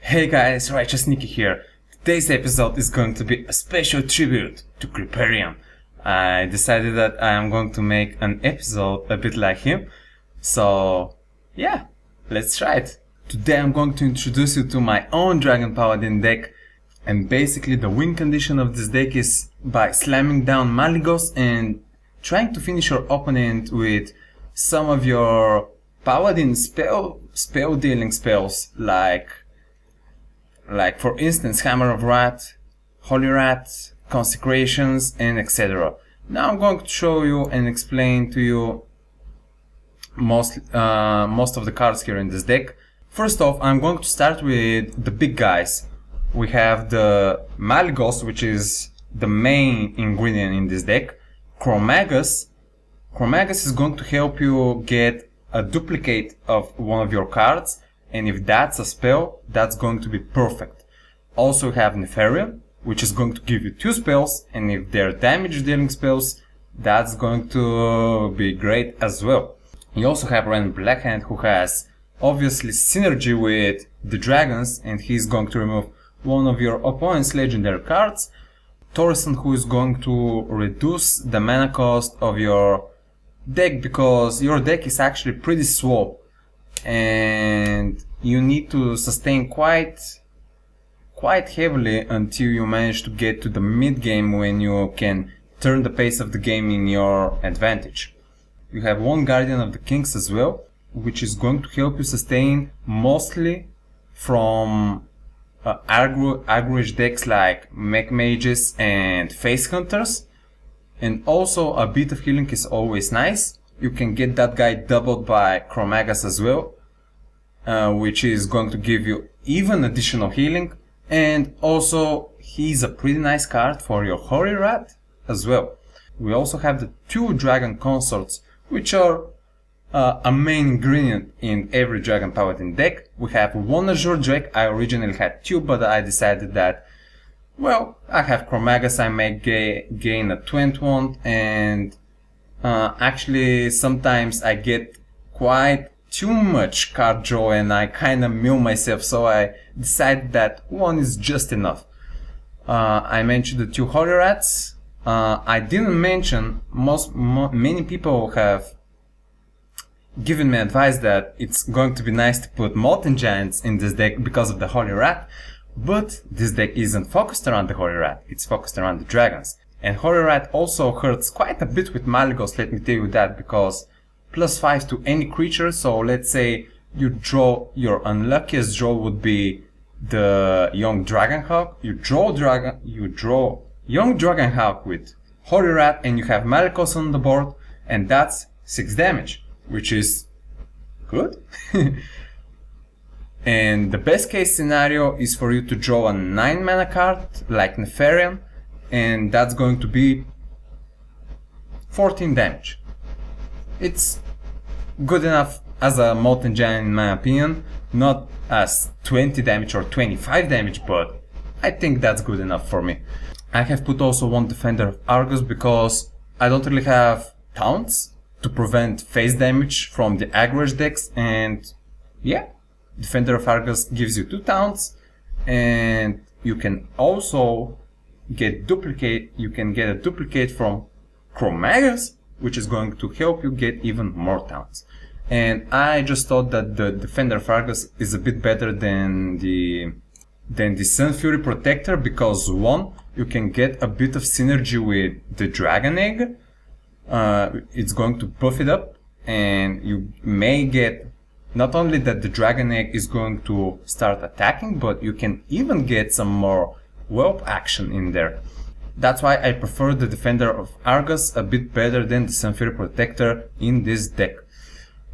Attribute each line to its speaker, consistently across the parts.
Speaker 1: Hey guys, RighteousNicky here. Today's episode is going to be a special tribute to Creeparium. I decided that I am going to make an episode a bit like him. So yeah, let's try it. Today I'm going to introduce you to my own Dragon Paladin deck. And basically the win condition of this deck is by slamming down Maligos and trying to finish your opponent with some of your Paladin spell dealing spells like for instance Hammer of Wrath, Holy Wrath, Consecrations, and etc. Now I'm going to show you and explain to you most of the cards here in this deck. First off, I'm going to start with the big guys. We have the Maligos, which is the main ingredient in this deck. Chromagus. Chromagus is going to help you get a duplicate of one of your cards, and if that's a spell, that's going to be perfect. Also have Nefarian, which is going to give you 2 spells, and if they're damage dealing spells, that's going to be great as well. You also have Ren Blackhand, who has obviously synergy with the dragons, and he's going to remove one of your opponent's legendary cards. Torreson, who is going to reduce the mana cost of your deck, because your deck is actually pretty slow and you need to sustain quite heavily until you manage to get to the mid game, when you can turn the pace of the game in your advantage. You have one Guardian of the Kings as well, which is going to help you sustain mostly from aggro decks like Mech Mages and Face Hunters. And also a bit of healing is always nice. You can get that guy doubled by Chromagus as well, which is going to give you even additional healing. And also he's a pretty nice card for your Holy Wrath as well. We also have the 2 Dragon Consorts, which are a main ingredient in every Dragon Paladin deck. We have one Azure Drake. I originally had 2, but I decided that, well, I have Chromagus, I may gain a 21, and actually sometimes I get quite too much card draw and I kinda mill myself, so I decided that 1 is just enough. I mentioned the 2 Holy Wraths. I didn't mention, many people have given me advice that it's going to be nice to put Molten Giants in this deck because of the Holy Wrath, but this deck isn't focused around the Holy Wrath, it's focused around the dragons. And Holy Wrath also hurts quite a bit with Maligos, let me tell you that, because +5 to any creature. So let's say you draw, your unluckiest draw would be the Young Dragonhawk. You draw Young Dragonhawk with Holy Wrath and you have Maligos on the board, and that's 6 damage, which is good. And the best case scenario is for you to draw a 9 mana card like Nefarian, and that's going to be 14 damage. It's good enough as a Molten Giant in my opinion, not as 20 damage or 25 damage, but I think that's good enough for me. I have put also one Defender of Argus because I don't really have taunts to prevent phase damage from the aggro decks, and yeah, Defender of Argus gives you 2 taunts, and you can also get duplicate. You can get a duplicate from Chromagus, which is going to help you get even more taunts. And I just thought that the Defender of Argus is a bit better than the Sun Fury Protector, because 1, you can get a bit of synergy with the Dragon Egg. It's going to buff it up, and you may get not only that the Dragon Egg is going to start attacking, but you can even get some more whelp action in there. That's why I prefer the Defender of Argus a bit better than the Sun Fury Protector in this deck.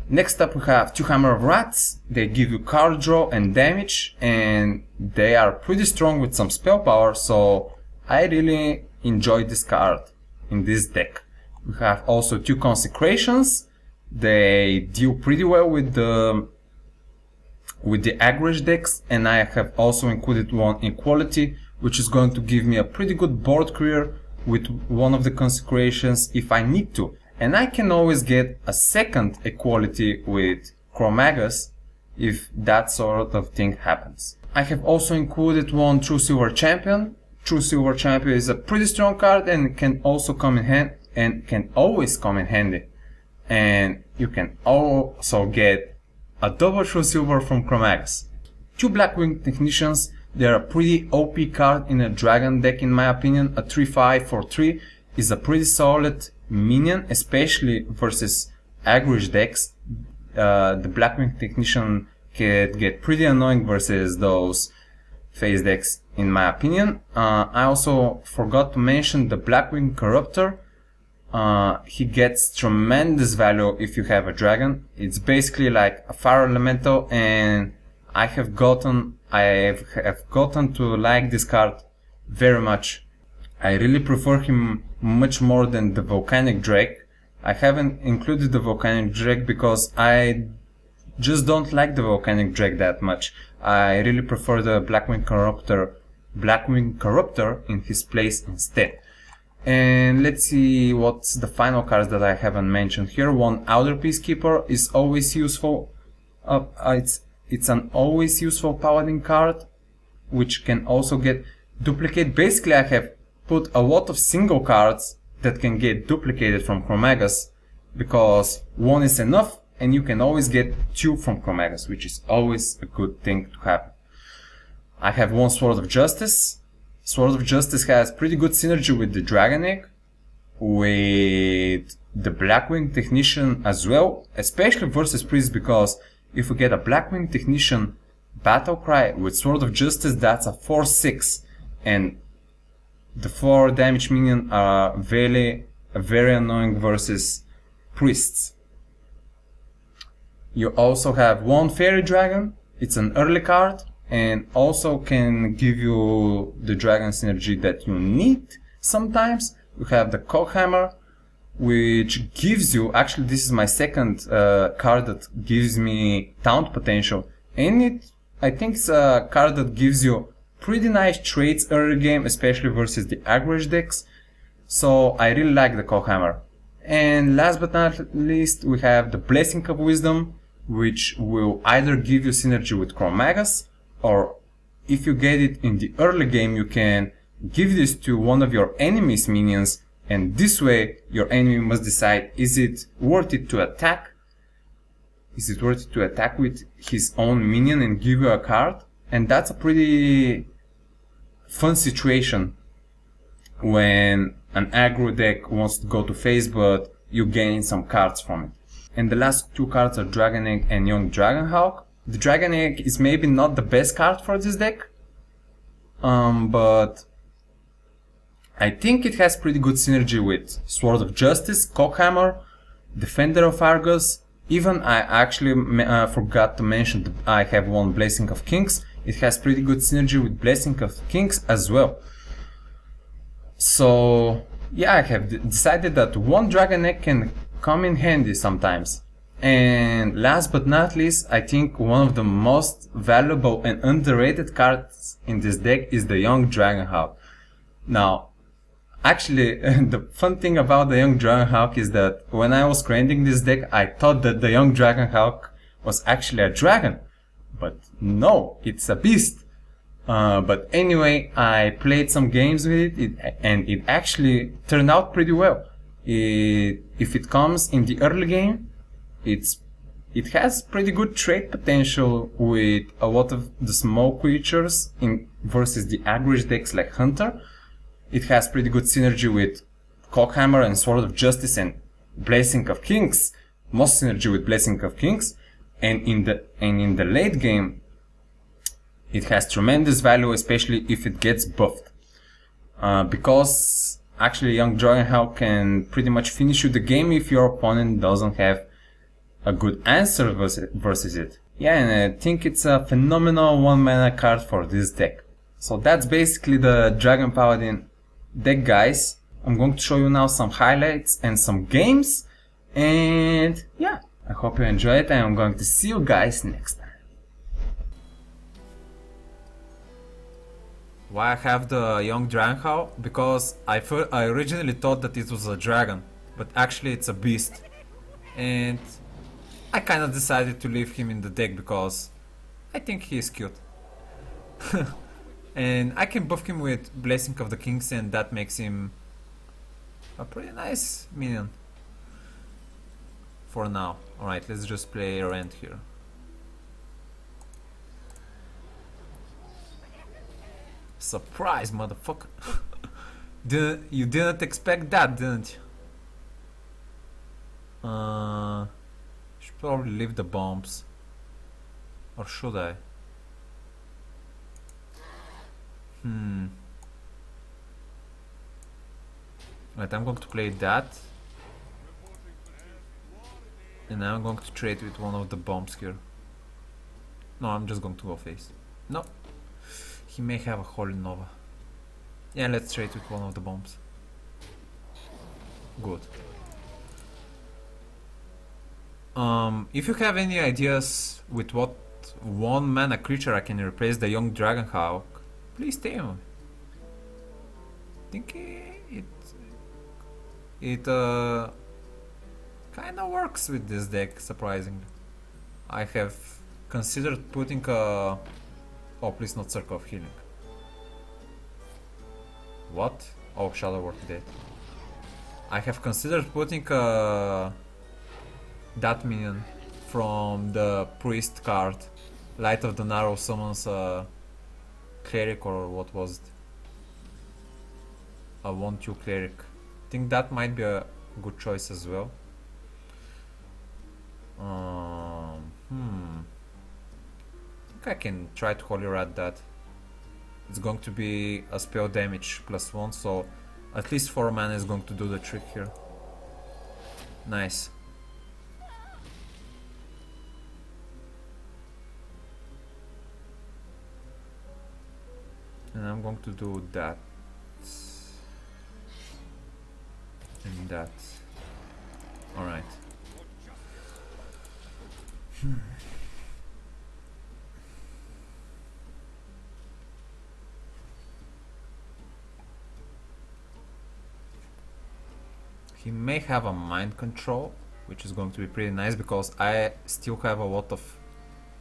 Speaker 1: Next up we have 2 Hammer of Wraths. They give you card draw and damage, and they are pretty strong with some spell power, so I really enjoy this card in this deck. We have also 2 Consecrations. They deal pretty well with the aggro decks, and I have also included one Equality, which is going to give me a pretty good board clear with one of the Consecrations if I need to. And I can always get a second Equality with Chromagus if that sort of thing happens. I have also included one True Silver Champion. True Silver Champion is a pretty strong card and can also come in hand and can always come in handy. And you can also get a double True Silver from Chromagus. Two Blackwing Technicians, they're a pretty OP card in a Dragon deck in my opinion. A 3/5 for 3 is a pretty solid minion, especially versus aggro decks. The Blackwing Technician can get pretty annoying versus those phase decks in my opinion. I also forgot to mention the Blackwing Corruptor. He gets tremendous value if you have a dragon. It's basically like a fire elemental, and I have gotten to like this card very much. I really prefer him much more than the Volcanic Drake. I haven't included the Volcanic Drake because I just don't like the Volcanic Drake that much. I really prefer the Blackwing Corruptor in his place instead. And let's see what's the final cards that I haven't mentioned here. One Outer Peacekeeper is always useful. It's an always useful Paladin card, which can also get duplicate. Basically, I have put a lot of single cards that can get duplicated from Chromagus, because one is enough and you can always get two from Chromagus, which is always a good thing to have. I have one Sword of Justice. Sword of Justice has pretty good synergy with the Dragon Egg, with the Blackwing Technician as well, especially versus Priest, because if we get a Blackwing Technician Battlecry with Sword of Justice, that's a 4/6, and the 4 damage minion are very annoying versus Priests. You also have one Fairy Dragon. It's an early card and also can give you the dragon synergy that you need sometimes. You have the Cockhammer, which gives you, actually this is my second card that gives me taunt potential, and I think it's a card that gives you pretty nice traits early game, especially versus the aggro decks. So I really like the Cockhammer. And last but not least, we have the Blessing of Wisdom, which will either give you synergy with Chromagus, or if you get it in the early game, you can give this to one of your enemy's minions, and this way your enemy must decide, is it worth it to attack? Is it worth it to attack with his own minion and give you a card? And that's a pretty fun situation when an aggro deck wants to go to face, but you gain some cards from it. And the last two cards are Dragon Egg and Young Dragonhawk. The Dragon Egg is maybe not the best card for this deck, but I think it has pretty good synergy with Sword of Justice, Cockhammer, Defender of Argus. Even I actually forgot to mention that I have one Blessing of Kings. It has pretty good synergy with Blessing of Kings as well. So yeah, I have decided that one Dragon Egg can come in handy sometimes. And last but not least, I think one of the most valuable and underrated cards in this deck is the Young Dragonhawk. Now, actually, the fun thing about the Young Dragonhawk is that when I was grinding this deck, I thought that the Young Dragonhawk was actually a dragon. But no, it's a beast. But anyway, I played some games with it, and it actually turned out pretty well. If it comes in the early game, it has pretty good trait potential with a lot of the small creatures versus the aggro decks like Hunter. It has pretty good synergy with Cockhammer and Sword of Justice and Blessing of Kings. Most synergy with Blessing of Kings. And in the late game, it has tremendous value, especially if it gets buffed. Because actually Young Dragonhawk can pretty much finish you the game if your opponent doesn't have a good answer versus it. Yeah, and I think it's a phenomenal 1-mana card for this deck. So that's basically the Dragon Paladin deck, guys. I'm going to show you now some highlights and some games. And yeah, I hope you enjoy it, and I'm going to see you guys next time. Why I have the Young Dragonhawk? Because I originally thought that it was a dragon, but actually it's a beast. And I kind of decided to leave him in the deck because I think he is cute.
Speaker 2: And I can buff him with Blessing of the Kings, and that makes him a pretty nice minion. For now. Alright, let's just play Rand here. Surprise, motherfucker! You didn't expect that, didn't you? Should probably leave the bombs. Or should I? Right, I'm going to play that. And I'm going to trade with one of the bombs here. No, I'm just going to go face. No. He may have a Holy Nova. Yeah, let's trade with one of the bombs. Good. If you have any ideas with what one mana creature I can replace the young Dragon Hawk, please tell me. I think it kinda works with this deck, surprisingly. I have considered putting a... Oh, please not Circle of Healing. What? Oh, Shadow Word Dead. I have considered putting that minion from the Priest card. Light of the Narrow summons a Cleric, or what was it? A 1/2 Cleric. I think that might be a good choice as well. I think I can try to Holy Rat that. It's going to be a spell damage +1, so at least 4 mana is going to do the trick here. Nice. And I'm going to do that. And that. Alright. He may have a Mind Control, which is going to be pretty nice because I still have a lot of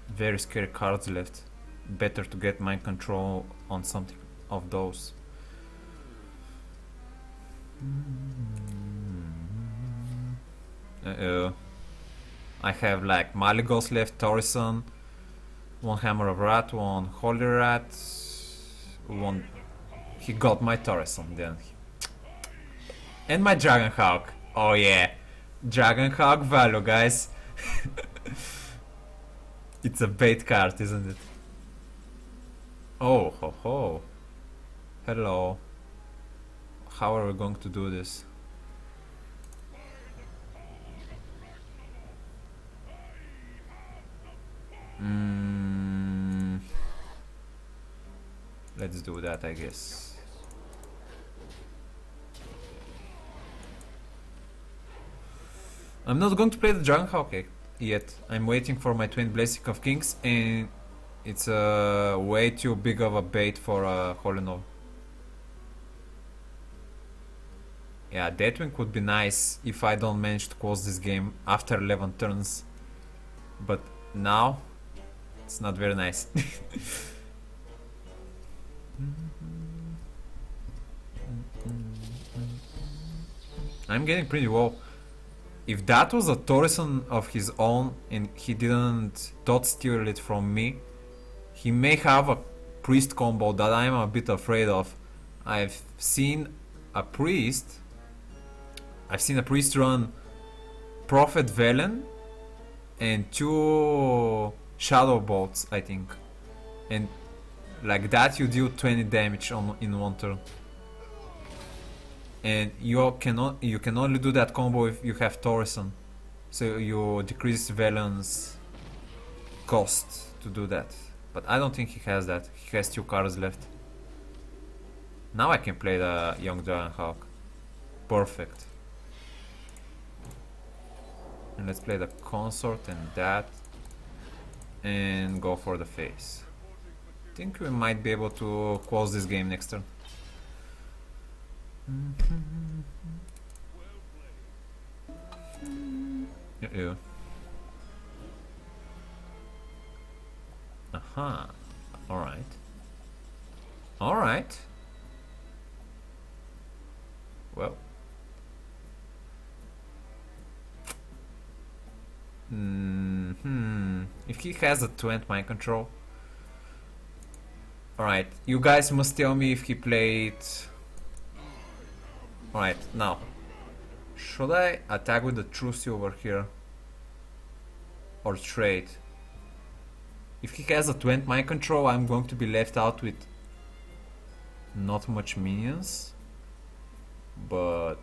Speaker 2: very scary cards left. Better to get Mind Control on something of those. I have like Malygos left, Torison, one Hammer of Rat, one Holy Rat, one... He got my Torison then. And my Dragon Hawk. Oh yeah, Dragon Hawk value, guys. It's a bait card, isn't it? Oh, ho ho. Hello. How are we going to do this? Let's do that, I guess. I'm not going to play the Dragon Hawk yet. I'm waiting for my Twin Blessing of Kings, and it's way too big of a bait for a Holy Nova. Yeah, Deathwing would be nice if I don't manage to close this game after 11 turns. But now, it's not very nice. I'm getting pretty low. If that was a Torison of his own and he didn't dot steal it from me, he may have a priest combo that I'm a bit afraid of. I've seen a priest run Prophet Velen and 2 Shadow Bolts, I think. And like that you deal 20 damage in 1 turn. And you can only do that combo if you have Torison. So you decrease Velen's cost to do that. But I don't think he has that. He has 2 cards left. Now I can play the Young Dragon Hawk. Perfect. And let's play the Consort and that. And go for the face. I think we might be able to close this game next turn. Yeah. Aha. Alright. Alright. Well. If he has a 2-end mind control. Alright, you guys must tell me if he played... Alright, now. Should I attack with the Trucy over here? Or trade? If he has a 2-end mind control, I'm going to be left out with not much minions. But...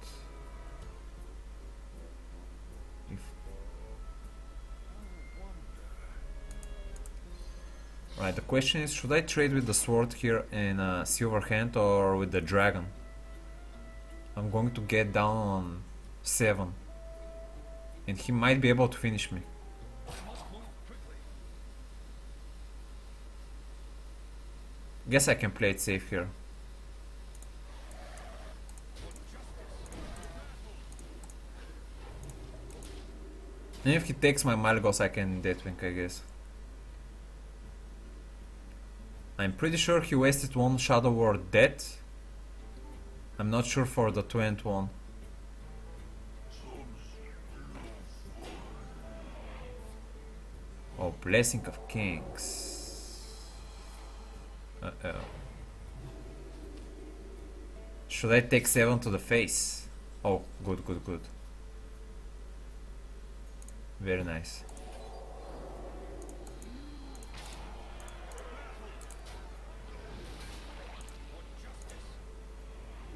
Speaker 2: Right, the question is, should I trade with the sword here in silver hand or with the dragon? I'm going to get down on 7. And he might be able to finish me. Guess I can play it safe here. And if he takes my Malygos, I can Deathwing, I guess. I'm pretty sure he wasted 1 Shadow Word dead. I'm not sure for the 2-end one. Oh, Blessing of Kings. Uh-oh. Should I take 7 to the face? Oh, good, good, good. Very nice.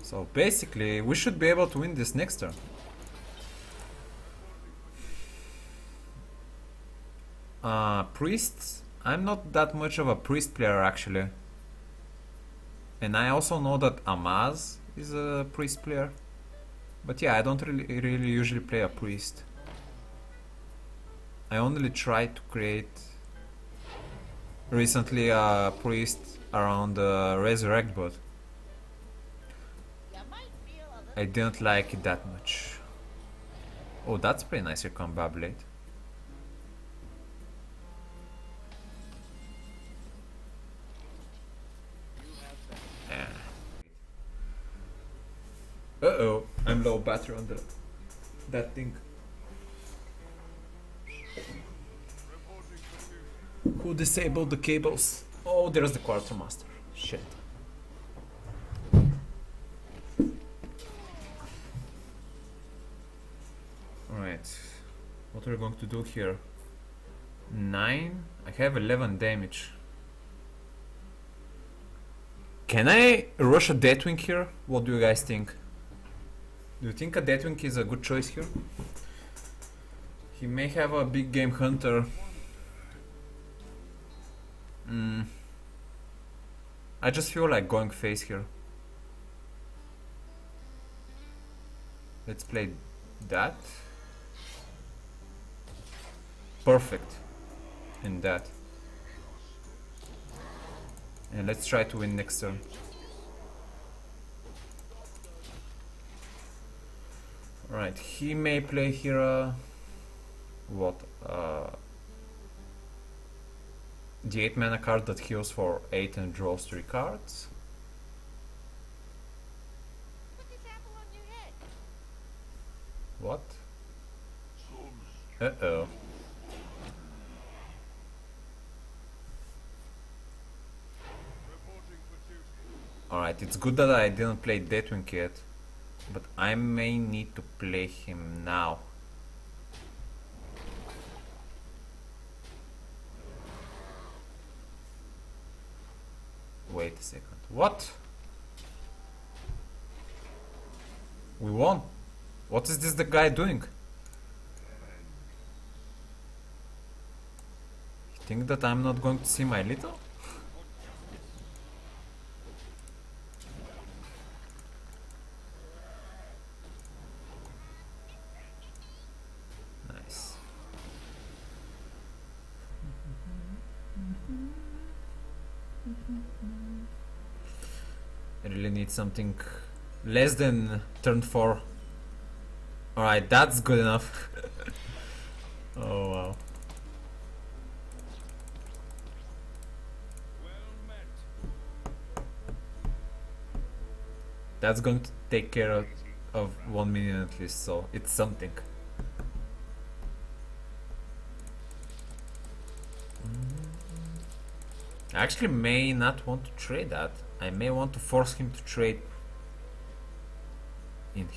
Speaker 2: So basically, we should be able to win this next turn. Priests? I'm not that much of a priest player actually. And I also know that Amaz is a priest player. But yeah, I don't really usually play a priest. I only tried to create recently a priest around Resurrect, but I didn't like it that much. Oh, that's pretty nice, your combat blade. Yeah. Uh-oh, I'm low battery on that thing. Who disabled the cables? Oh, there's the Quartermaster. Shit. Alright. What are we going to do here? 9? I have 11 damage. Can I rush a Deathwing here? What do you guys think? Do you think a Deathwing is a good choice here? He may have a big game hunter. I just feel like going face here. Let's play that. Perfect. And that. And let's try to win next turn. Alright, he may play here what? The 8 mana card that heals for 8 and draws 3 cards.
Speaker 3: Put this apple on your head.
Speaker 2: What? Uh-oh. Alright, it's good that I didn't play Deathwing yet, but I may need to play him now. Wait a second. What? We won. What is this the guy doing? You think that I'm not going to see my little? Nice. I really need something less than turn 4. Alright, that's good enough. Oh wow. that's going to take care of 1 minion at least, so it's something. I actually may not want to trade that. I may want to force him to trade in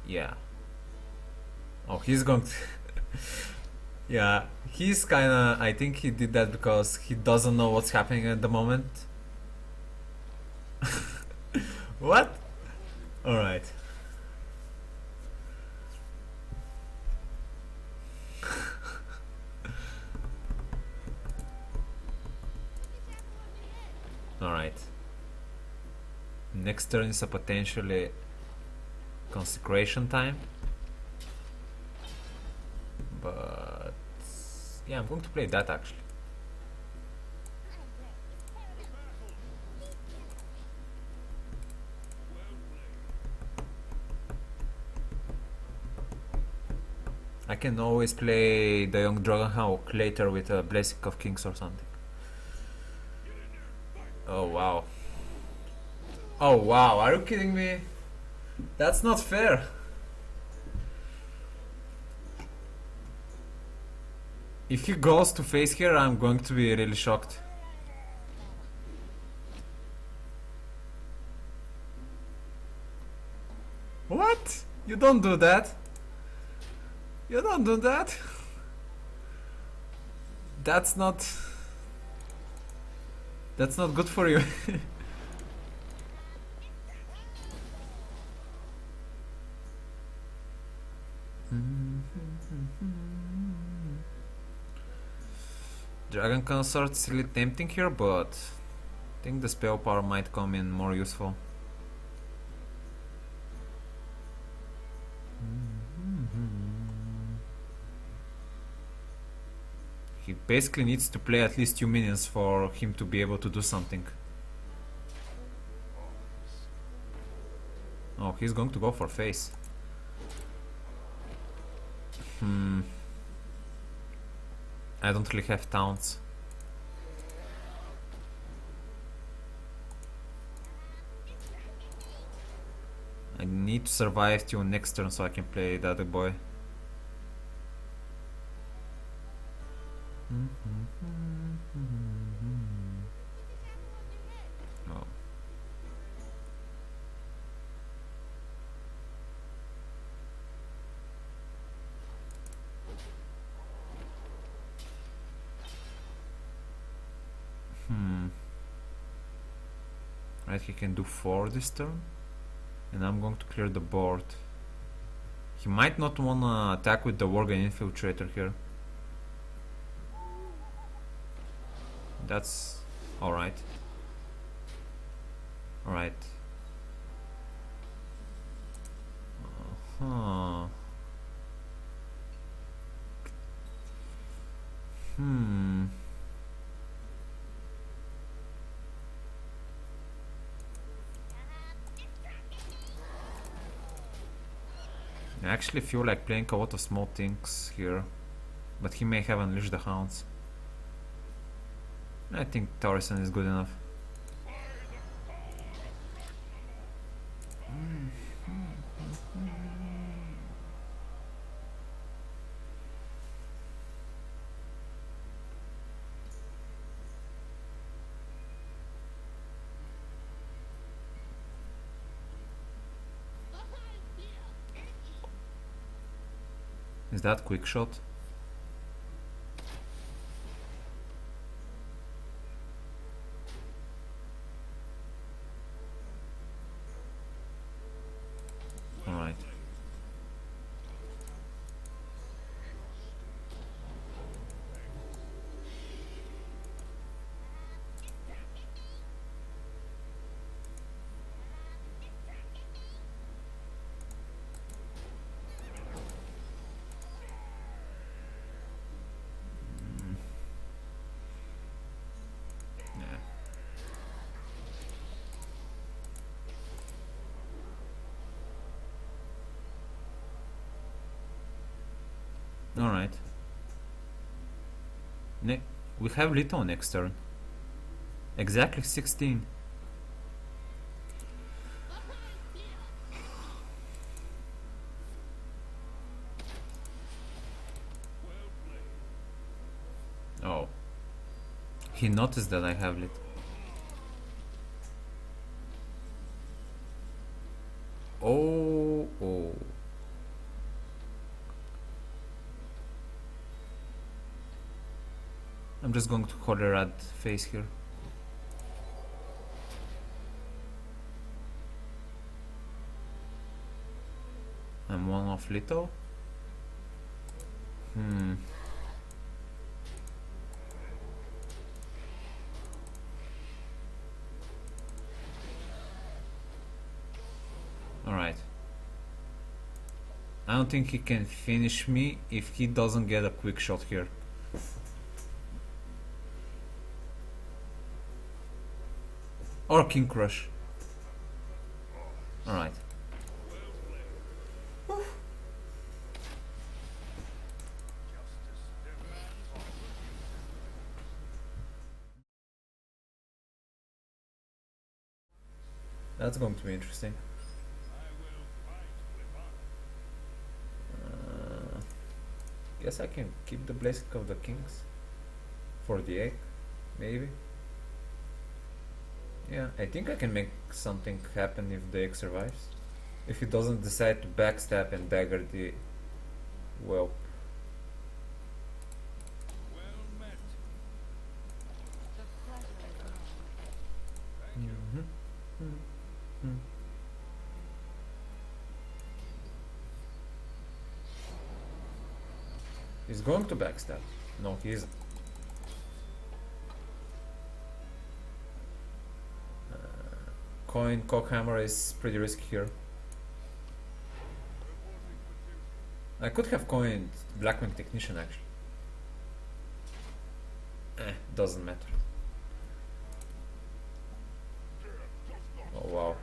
Speaker 2: yeah. Oh, he's going to yeah, he's kinda, I think he did that because he doesn't know what's happening at the moment. What? Alright. Alright. Next turn is a potentially consecration time. But yeah, I'm going to play that actually. I can always play the Young Dragon Hawk later with a Blessing of Kings or something. Oh wow. Oh wow, are you kidding me? That's not fair. If he goes to face here, I'm going to be really shocked. What? You don't do that. You don't do that. That's not good for you. Dragon Consort is really tempting here, but I think the spell power might come in more useful. He basically needs to play at least 2 minions for him to be able to do something. Oh, he's going to go for face. I don't really have towns. I need to survive till next turn so I can play the other boy. Oh. Right, he can do 4 this turn, and I'm going to clear the board. He might not wanna attack with the Worgen Infiltrator here. That's alright. Alright. I actually feel like playing a lot of small things here, but he may have unleashed the hounds. I think Taurison is good enough. Is that quick shot? Alright. Alright. We have Lito next turn. Exactly 16. He noticed that I have lit. Oh, oh. I'm just going to Holy Rad face here. I'm one off Little. Alright. I don't think he can finish me if he doesn't get a quick shot here. Or King Crush. Alright. That's going to be interesting. Guess I can keep the Blessing of the Kings for the egg, maybe. Yeah, I think I can make something happen if the egg survives. If he doesn't decide to backstab and dagger the whelp. He's going to backstab. No, he isn't. Coin Cockhammer is pretty risky here. I could have coined Blackwing Technician actually. Doesn't matter. Oh wow.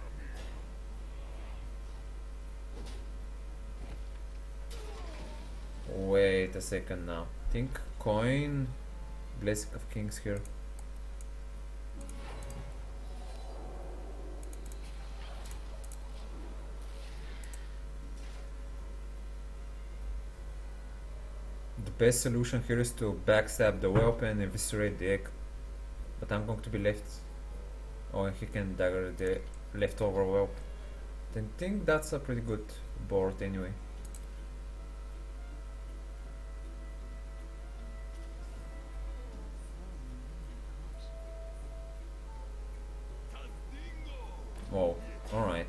Speaker 2: Wait a second now. Think coin Blessing of Kings here. The best solution here is to backstab the whelp and eviscerate the egg. But I'm going to be left. Oh, and he can dagger the leftover whelp. Then think that's a pretty good board anyway. Oh, alright.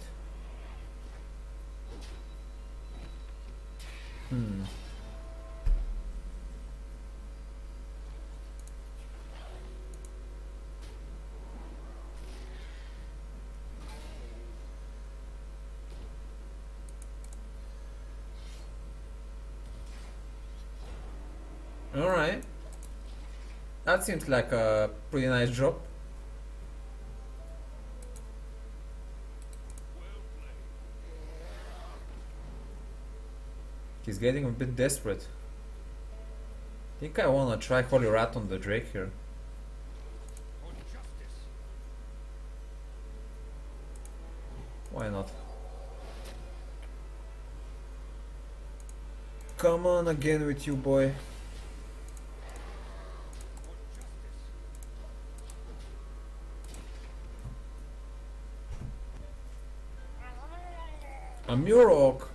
Speaker 2: Alright. That seems like a pretty nice drop. He's getting a bit desperate. Think I wanna try Holy Rat on the Drake here. Why not? Come on again with you, boy. A Murok.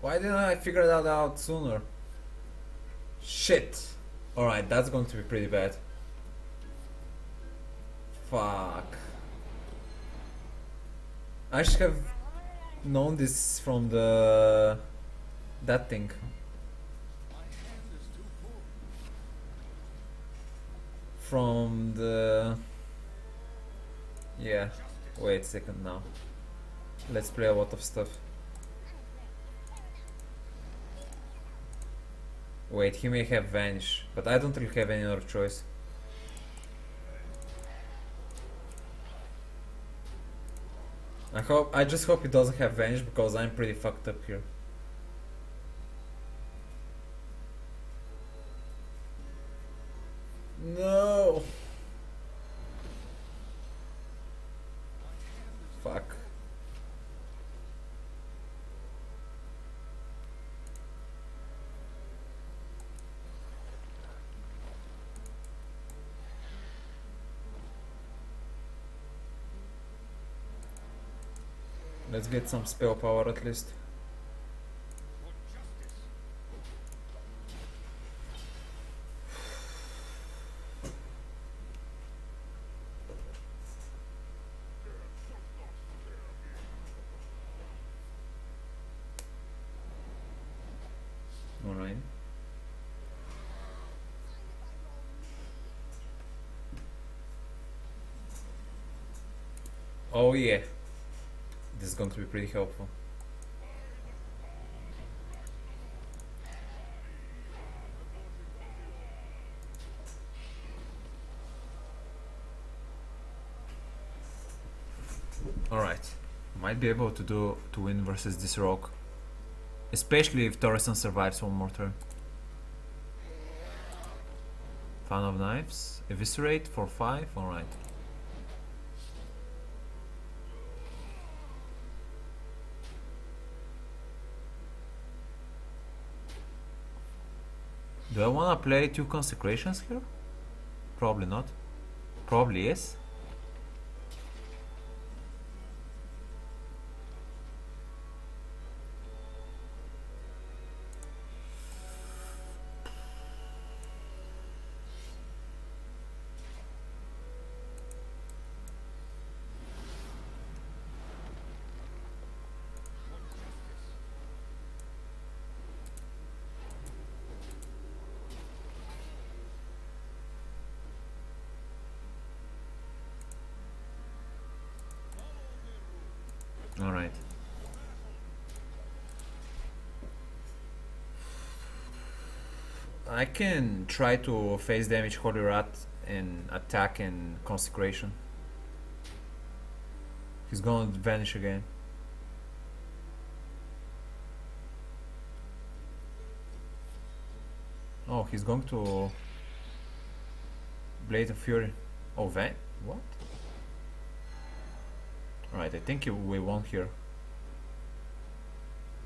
Speaker 2: Why didn't I figure that out sooner? Shit. Alright, that's going to be pretty bad. Fuck. I should have known this from that thing. From the... Yeah. Wait a second now. Let's play a lot of stuff. Wait, he may have Vanish, but I don't really have any other choice. I just hope he doesn't have Vanish because I'm pretty fucked up here. No. Fuck. Let's get some spell power at least. Alright. Oh yeah. This is going to be pretty helpful. Alright. Might be able to win versus this rogue. Especially if Torreson survives one more turn. Fan of Knives. Eviscerate for 5. Alright. Do I wanna play 2 Consecrations here? Probably not. Probably yes. Alright. I can try to face damage Holy Rat and attack and Consecration. He's gonna vanish again. Oh, he's going to Blade of Fury. Oh, what? Alright, I think we won here.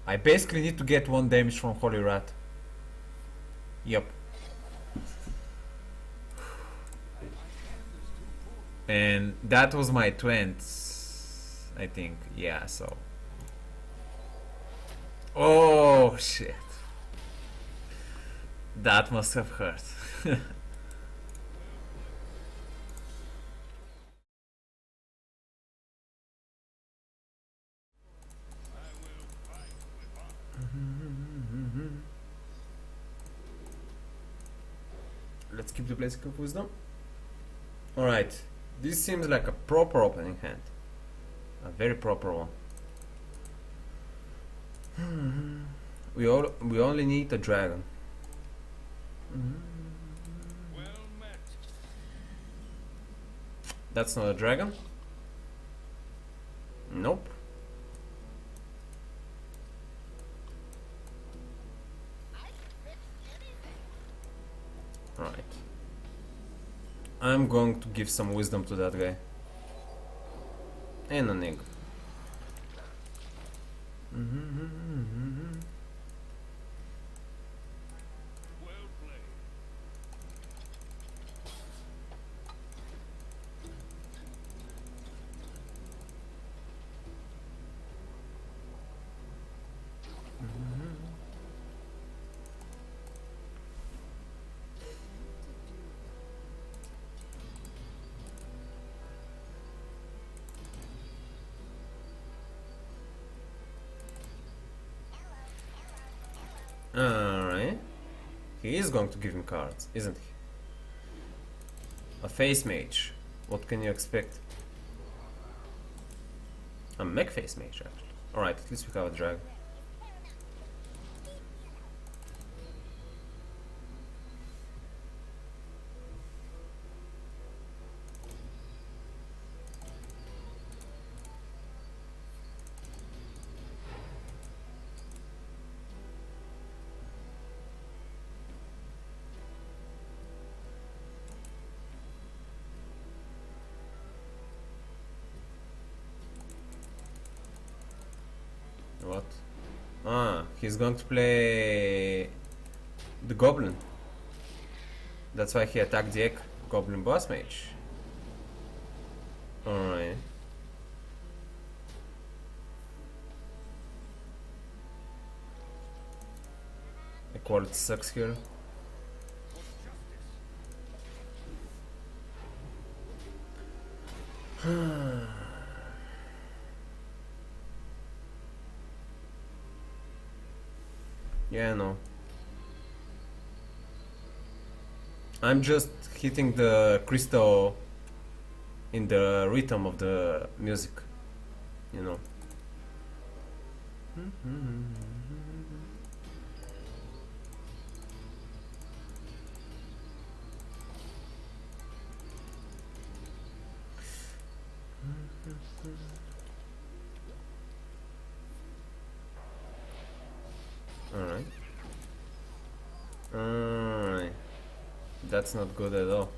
Speaker 2: I basically need to get 1 damage from Holy Rat. Yep. And that was my 20s, I think. Yeah, so. Oh, shit. That must have hurt. Let's keep the Blessing of Wisdom. Alright, this seems like a proper opening hand. A very proper one. We only need a dragon. That's not a dragon? Nope. Right. I'm going to give some wisdom to that guy. And an egg. Alright. He is going to give him cards, isn't he? A face mage. What can you expect? A mech face mage, actually. Alright, at least we have a dragon. What? Ah, he's going to play the goblin. That's why he attacked the egg. Goblin boss mage. Alright. quality sucks here. Yeah, I know. I'm just hitting the crystal in the rhythm of the music, you know. Alright. Alright. That's not good at all.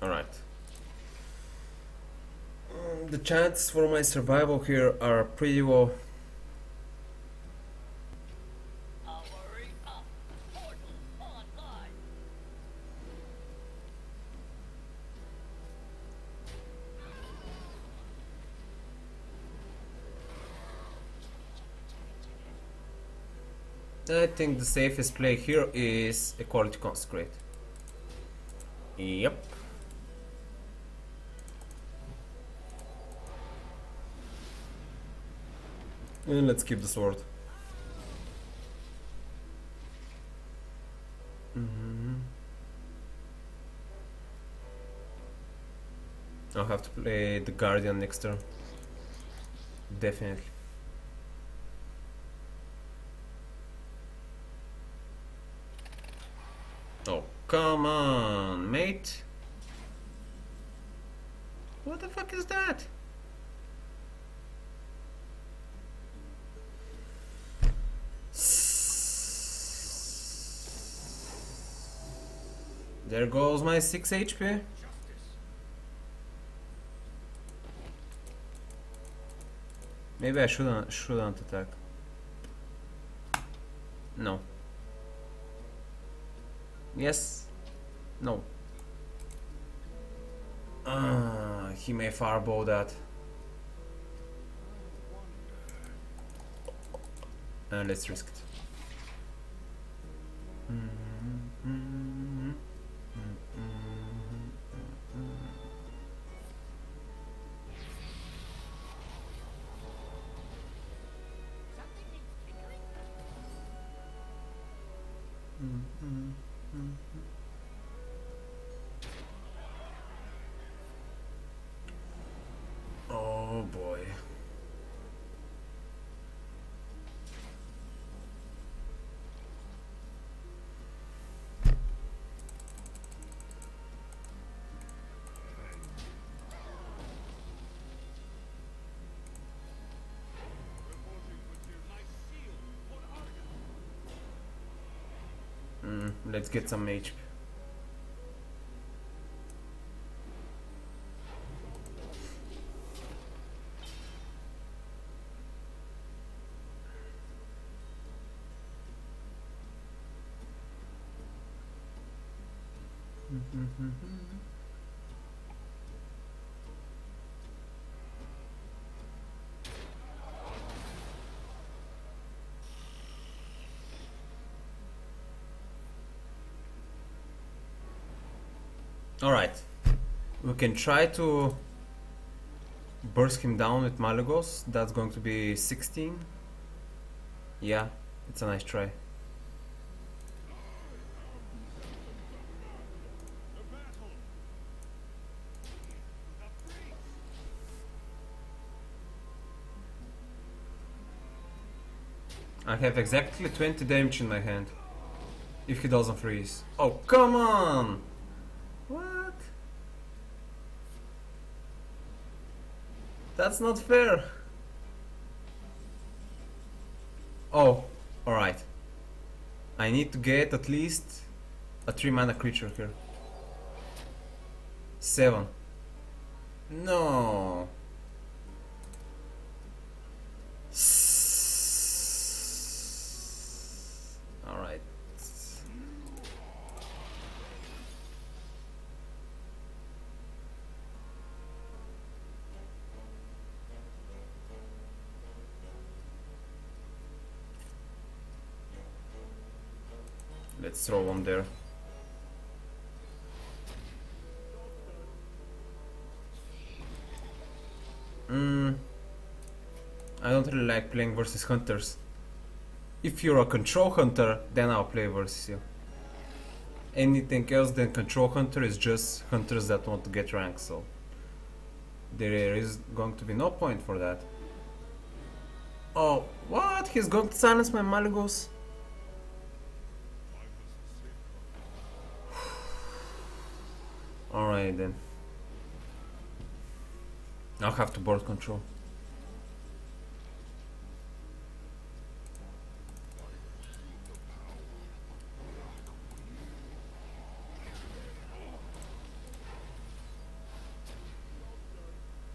Speaker 2: Alright. The chances for my survival here are pretty low.
Speaker 3: Hurry up. Portal online.
Speaker 2: I think the safest play here is Equality Consecrate. Yep. And let's keep the sword. I'll have to play the Guardian next turn. Definitely. Oh, come on, mate. What the fuck is that? There goes my 6 HP. Maybe I shouldn't attack. No. Yes. No. He may fireball that. Let's risk it.
Speaker 3: Something needs tickling.
Speaker 2: Oh boy. Let's get some HP. Alright, we can try to burst him down with Malagos. That's going to be 16. Yeah, it's a nice try. I have exactly 20 damage in my hand. If he doesn't freeze. Oh, come on! What? That's not fair. Oh, alright. I need to get at least a 3-mana creature here. 7. No. Alright.
Speaker 1: Let's throw one there. I don't really like playing versus hunters. If you're a control hunter, then I'll play versus you. Anything else than control hunter is just hunters that want to get rank, so there is going to be no point for that. Oh, what? He's going to silence my Malygos? Alright then. I'll have to board control.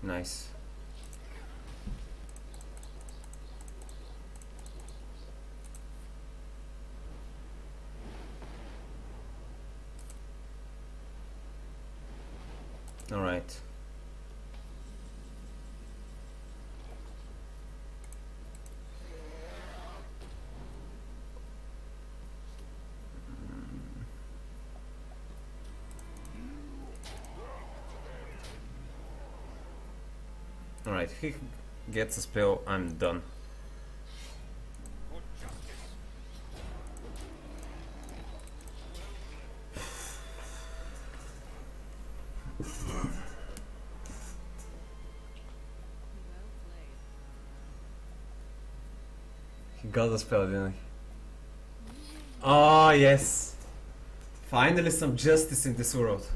Speaker 1: Nice. All right. Alright, he gets a spell, I'm done. He got a spell, didn't he? Oh, yes! Finally some justice in this world.